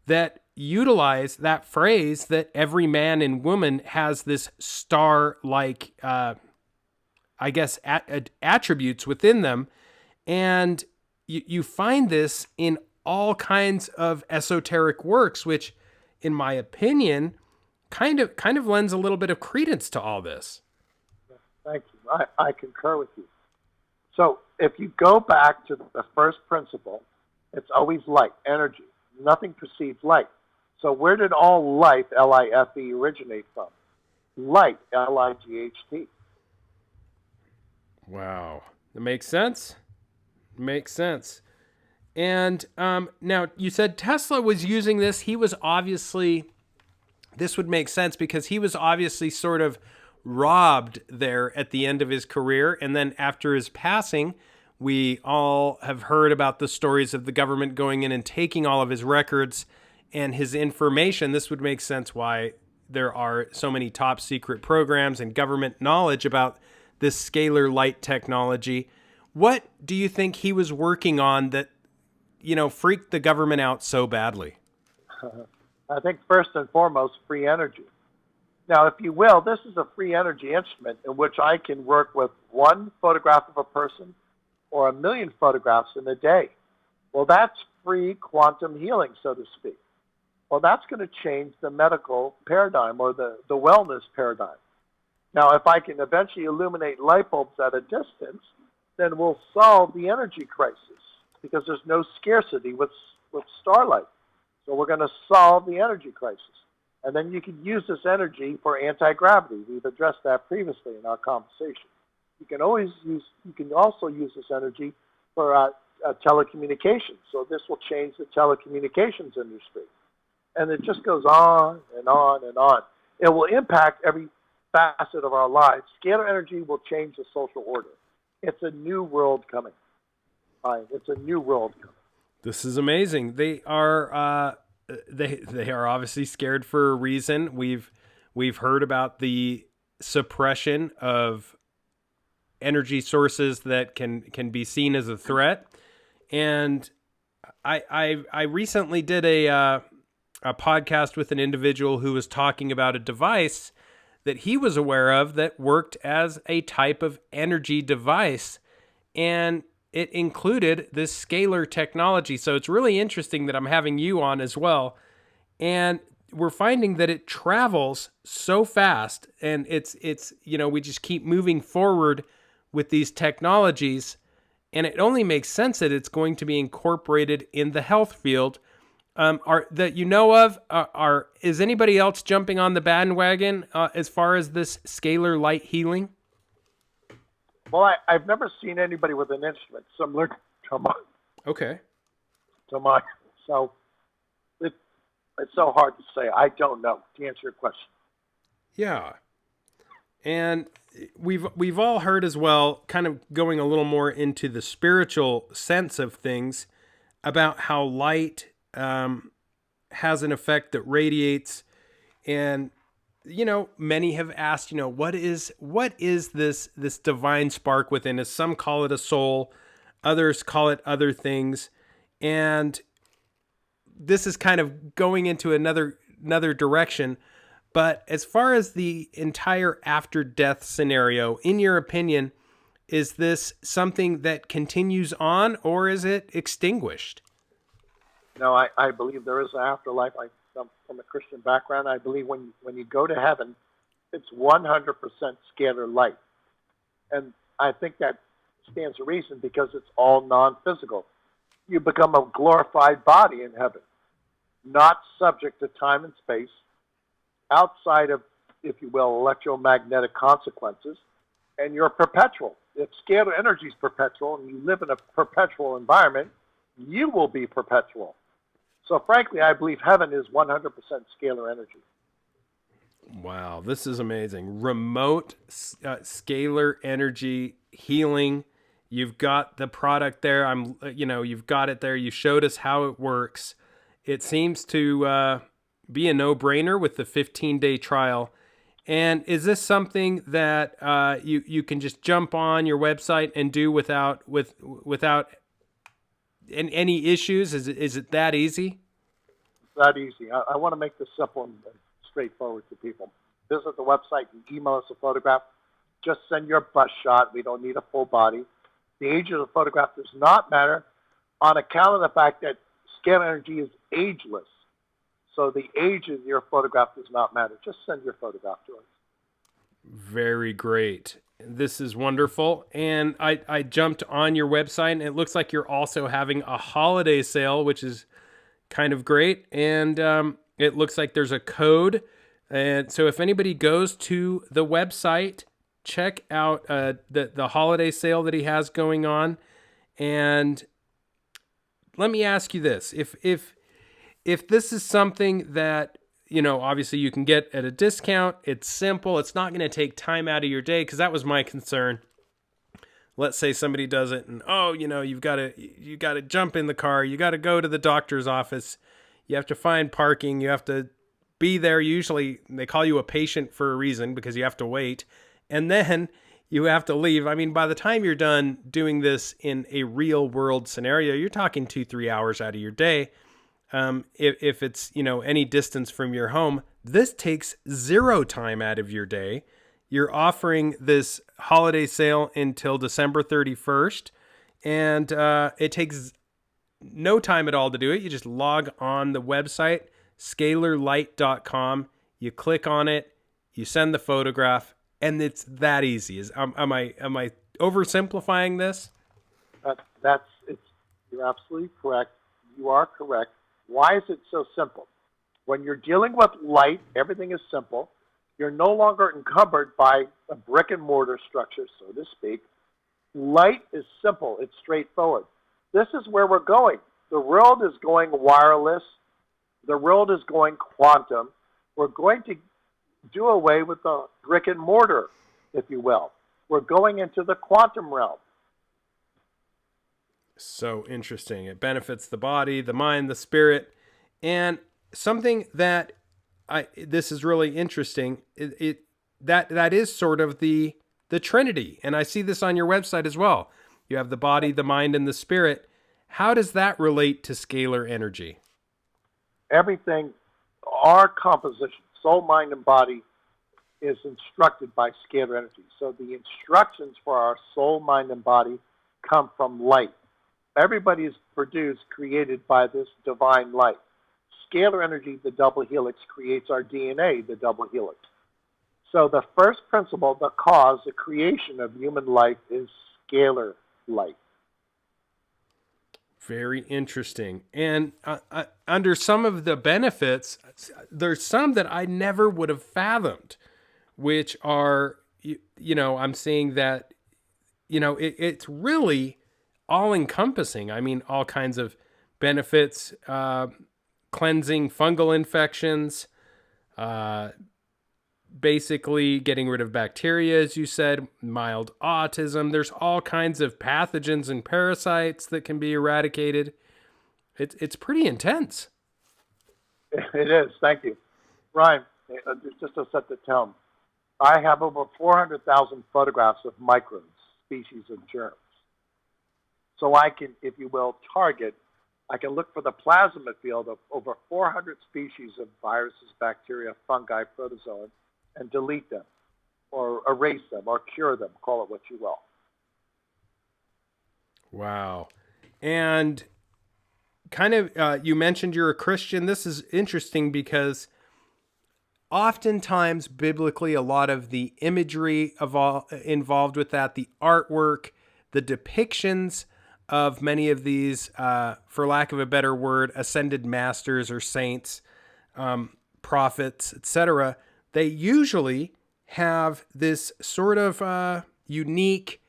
that utilize that phrase that every man and woman has this star-like attributes within them. And you find this in all kinds of esoteric works, which, in my opinion, kind of lends a little bit of credence to all this. Thank you. I concur with you. So if you go back to the first principle, it's always light, energy. Nothing precedes light. So where did all life, L-I-F-E, originate from? Light, L-I-G-H-T. Wow. That makes sense. And now you said Tesla was using this. This would make sense because he was obviously sort of robbed there at the end of his career. And then after his passing, we all have heard about the stories of the government going in and taking all of his records and his information. This would make sense why there are so many top secret programs and government knowledge about this scalar light technology. What do you think he was working on that freaked the government out so badly? I think first and foremost, free energy. Now, if you will, this is a free energy instrument in which I can work with one photograph of a person or 1 million photographs in a day. Well, that's free quantum healing, so to speak. Well, that's going to change the medical paradigm or the wellness paradigm. Now, if I can eventually illuminate light bulbs at a distance, then we'll solve the energy crisis because there's no scarcity with starlight. So we're going to solve the energy crisis. And then you can use this energy for anti-gravity. We've addressed that previously in our conversation. You can also use this energy for telecommunications. So this will change the telecommunications industry. And it just goes on and on and on. It will impact every facet of our lives. Scalar energy will change the social order. It's a new world coming. It's a new world coming. This is amazing. They are they are obviously scared for a reason. We've heard about the suppression of energy sources that can be seen as a threat. And I recently did a podcast with an individual who was talking about a device that he was aware of that worked as a type of energy device, and it included this scalar technology. So it's really interesting that I'm having you on as well. And we're finding that it travels so fast, and it's we just keep moving forward with these technologies, and it only makes sense that it's going to be incorporated in the health field. That you know of, is anybody else jumping on the bandwagon as far as this scalar light healing? Well, I've never seen anybody with an instrument similar to mine. Okay. To mine. So it's so hard to say. I don't know, to answer your question. Yeah. And we've all heard as well, kind of going a little more into the spiritual sense of things, about how light has an effect that radiates. And many have asked, what is this divine spark within us? Some call it a soul, others call it other things. And this is kind of going into another direction. But as far as the entire after death scenario, in your opinion, is this something that continues on, or is it extinguished? No, I believe there is an afterlife. I come from a Christian background. I believe when you go to heaven, it's 100% scalar light. And I think that stands to reason because it's all non-physical. You become a glorified body in heaven, not subject to time and space, outside of, if you will, electromagnetic consequences, and you're perpetual. If scalar energy is perpetual and you live in a perpetual environment, you will be perpetual. So frankly, I believe heaven is 100% scalar energy. Wow, this is amazing. Remote scalar energy healing. You've got the product there. You've got it there. You showed us how it works. It seems to be a no-brainer with the 15-day trial. And is this something that you can just jump on your website and do without any issues? Is it that easy? It's that easy. I want to make this simple and straightforward to people. Visit the website and email us a photograph. Just send your bust shot. We don't need a full body. The age of the photograph does not matter on account of the fact that scalar energy is ageless. So the age of your photograph does not matter. Just send your photograph to us. Very great. This is wonderful. And I jumped on your website, and it looks like you're also having a holiday sale, which is kind of great. And it looks like there's a code. And so if anybody goes to the website, check out the holiday sale that he has going on. And let me ask you this. If this is something that, obviously you can get at a discount, it's simple, it's not going to take time out of your day, because that was my concern. Let's say somebody does it and, you've got to jump in the car, you got to go to the doctor's office, you have to find parking, you have to be there. Usually they call you a patient for a reason because you have to wait. And then you have to leave. I mean, by the time you're done doing this in a real world scenario, you're talking 2-3 hours out of your day. If it's, any distance from your home, this takes zero time out of your day. You're offering this holiday sale until December 31st, and it takes no time at all to do it. You just log on the website, scalarlight.com. You click on it, you send the photograph, and it's that easy. Am I oversimplifying this? You're absolutely correct. You are correct. Why is it so simple? When you're dealing with light, everything is simple. You're no longer encumbered by a brick and mortar structure, so to speak. Light is simple. It's straightforward. This is where we're going. The world is going wireless. The world is going quantum. We're going to do away with the brick and mortar, if you will. We're going into the quantum realm. So interesting. It benefits the body, the mind, the spirit, and something that this is really interesting. That is sort of the Trinity, and I see this on your website as well. You have the body, the mind, and the spirit. How does that relate to scalar energy? Everything, our composition, soul, mind, and body, is instructed by scalar energy. So the instructions for our soul, mind, and body come from light. Everybody is produced, created by this divine light. Scalar energy, the double helix, creates our DNA, the double helix. So the first principle, the cause, the creation of human life is scalar light. Very interesting. And under some of the benefits, there's some that I never would have fathomed, which are, I'm seeing that, it's really all-encompassing. I mean, all kinds of benefits, cleansing fungal infections, basically getting rid of bacteria, as you said, mild autism. There's all kinds of pathogens and parasites that can be eradicated. It's pretty intense. It is. Thank you. Ryan, just to set the tone, I have over 400,000 photographs of microbes, species of germs. So I can, if you will, I can look for the plasma field of over 400 species of viruses, bacteria, fungi, protozoa, and delete them, or erase them, or cure them, call it what you will. Wow. And kind of, you mentioned you're a Christian. This is interesting because oftentimes, biblically, a lot of the imagery involved with that, the artwork, the depictions of many of these, for lack of a better word, ascended masters or saints, prophets, etc., they usually have this sort of unique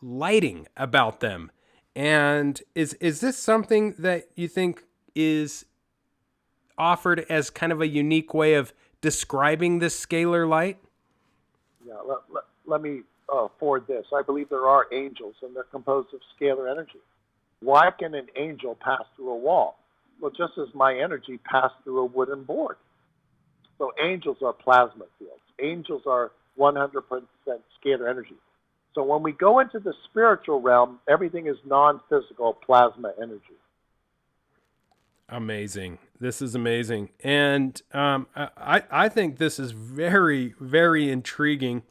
lighting about them. And is this something that you think is offered as kind of a unique way of describing this scalar light? Yeah, let me forward this. I believe there are angels, and they're composed of scalar energy. Why can an angel pass through a wall? Well, just as my energy passed through a wooden board. So angels are plasma fields. Angels are 100% scalar energy. So when we go into the spiritual realm, everything is non-physical plasma energy. Amazing. This is amazing. And I think this is very, very intriguing.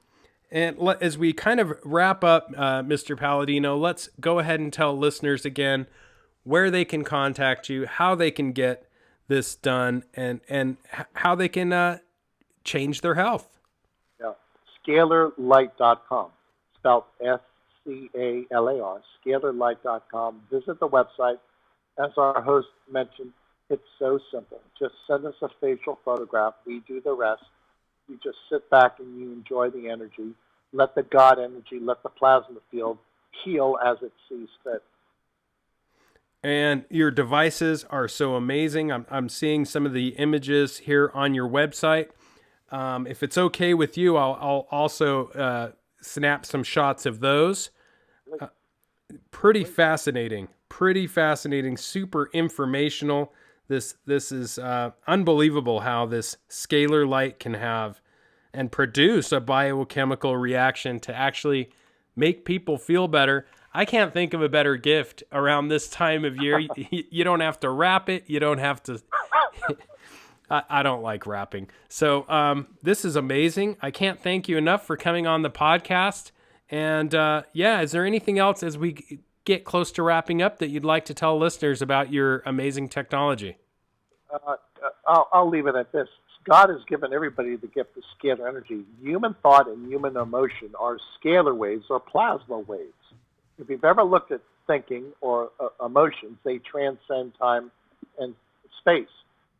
And as we kind of wrap up, Mr. Paladino, let's go ahead and tell listeners again where they can contact you, how they can get this done, and how they can change their health. Yeah, scalarlight.com, spelled SCALAR, scalarlight.com. Visit the website. As our host mentioned, it's so simple. Just send us a facial photograph. We do the rest. You just sit back and you enjoy the energy. Let the God energy, let the plasma field heal as it sees fit. And your devices are so amazing. I'm seeing some of the images here on your website. If it's okay with you, I'll also snap some shots of those. Pretty fascinating. Super informational. This is unbelievable how this scalar light can have and produce a biochemical reaction to actually make people feel better. I can't think of a better gift around this time of year. You don't have to wrap it. You don't have to. I don't like wrapping. So this is amazing. I can't thank you enough for coming on the podcast. And is there anything else as we get close to wrapping up that you'd like to tell listeners about your amazing technology? I'll leave it at this. God has given everybody the gift of scalar energy. Human thought and human emotion are scalar waves or plasma waves. If you've ever looked at thinking or emotions, they transcend time and space.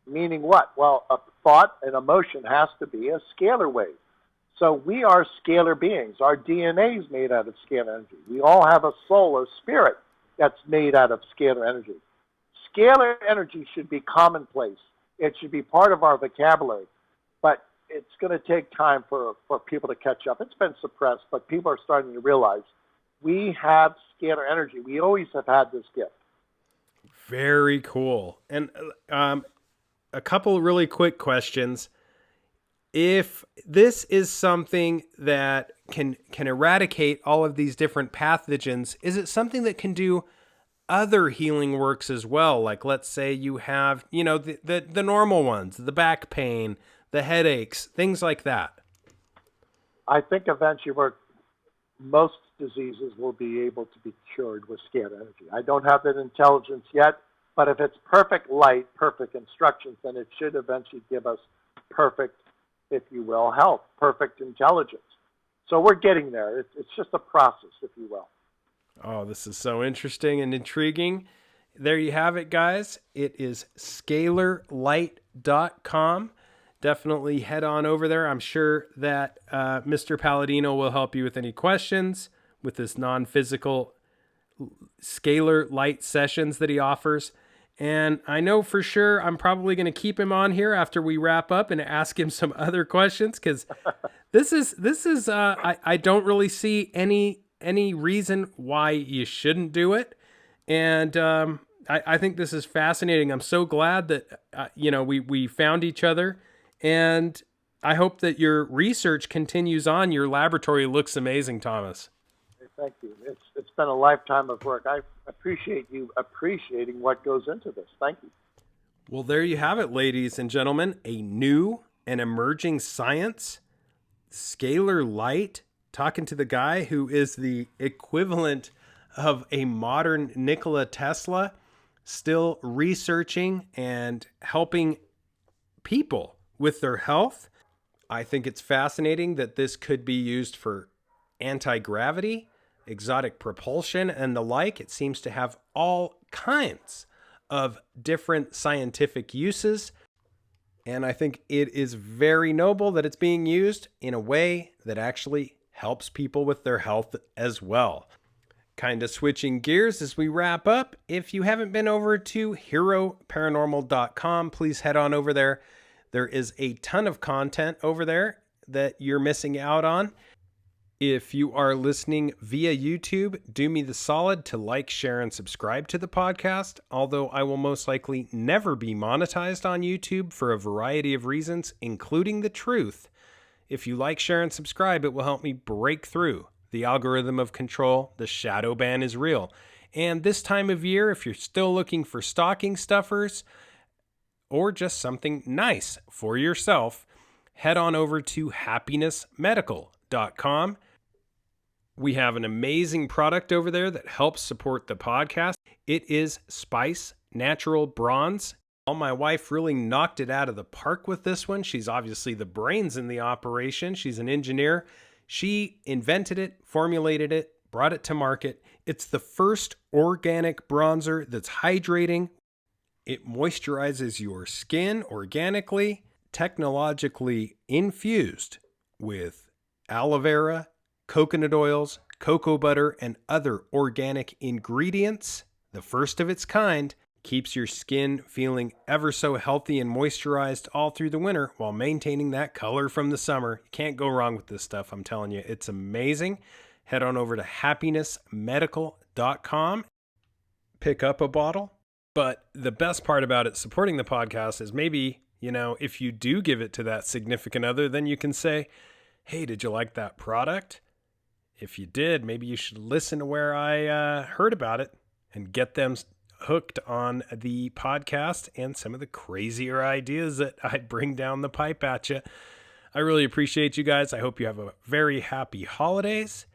Meaning what? Well, a thought and emotion has to be a scalar wave. So we are scalar beings. Our DNA is made out of scalar energy. We all have a soul or spirit that's made out of scalar energy. Scalar energy should be commonplace. It should be part of our vocabulary. But it's going to take time for people to catch up. It's been suppressed, but people are starting to realize we have scalar energy. We always have had this gift. Very cool. And a couple really quick questions. If this is something that can eradicate all of these different pathogens, is it something that can do other healing works as well? Like, let's say you have, the normal ones, the back pain, the headaches, things like that. I think eventually most diseases will be able to be cured with scalar energy. I don't have that intelligence yet, but if it's perfect light, perfect instructions, then it should eventually give us perfect, if you will, health, perfect intelligence. So we're getting there. It's just a process, if you will. Oh, this is so interesting and intriguing. There you have it, guys. It is scalarlight.com. Definitely head on over there. I'm sure that Mr. Paladino will help you with any questions with this non-physical scalar light sessions that he offers. And I know for sure I'm probably going to keep him on here after we wrap up and ask him some other questions, because this is I don't really see any reason why you shouldn't do it. And I think this is fascinating. I'm so glad that we found each other, and I hope that your research continues on. Your laboratory looks amazing, Thomas. Thank you. It's been a lifetime of work. I appreciate you appreciating what goes into this. Thank you. Well, there you have it, ladies and gentlemen. A new and emerging science, Scalar Light, talking to the guy who is the equivalent of a modern Nikola Tesla, still researching and helping people with their health. I think it's fascinating that this could be used for anti-gravity, exotic propulsion, and the like. It seems to have all kinds of different scientific uses. And I think it is very noble that it's being used in a way that actually helps people with their health as well. Kind of switching gears as we wrap up. If you haven't been over to HEROparanormal.com, please head on over there. There is a ton of content over there that you're missing out on. If you are listening via YouTube, do me the solid to like, share, and subscribe to the podcast, although I will most likely never be monetized on YouTube for a variety of reasons, including the truth. If you like, share, and subscribe, it will help me break through the algorithm of control. The shadow ban is real. And this time of year, if you're still looking for stocking stuffers or just something nice for yourself, head on over to happinessmedical.com. We have an amazing product over there that helps support the podcast. It is Spice Natural Bronze. My wife really knocked it out of the park with this one. She's obviously the brains in the operation. She's an engineer. She invented it, formulated it, brought it to market. It's the first organic bronzer that's hydrating. It moisturizes your skin organically, technologically infused with aloe vera, coconut oils, cocoa butter, and other organic ingredients. The first of its kind, keeps your skin feeling ever so healthy and moisturized all through the winter while maintaining that color from the summer. You can't go wrong with this stuff, I'm telling you. It's amazing. Head on over to happinessmedical.com. Pick up a bottle. But the best part about it supporting the podcast is maybe You know, if you do give it to that significant other, then you can say, hey, did you like that product? If you did, maybe you should listen to where I heard about it and get them hooked on the podcast and some of the crazier ideas that I bring down the pipe at you. I really appreciate you guys. I hope you have a very happy holidays.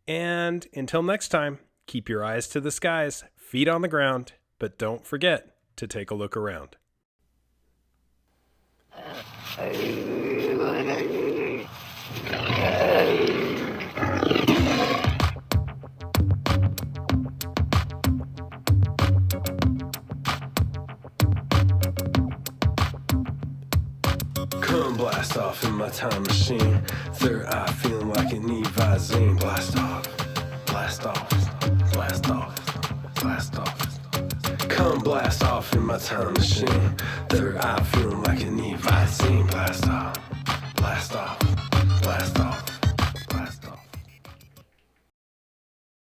And until next time, keep your eyes to the skies, feet on the ground, but don't forget to take a look around. Come blast off in my time machine. Third eye feeling like an Visine. Blast off, blast off, blast off, blast off. Come blast off in my time machine. Third eye feeling like an Visine. Blast off, blast off.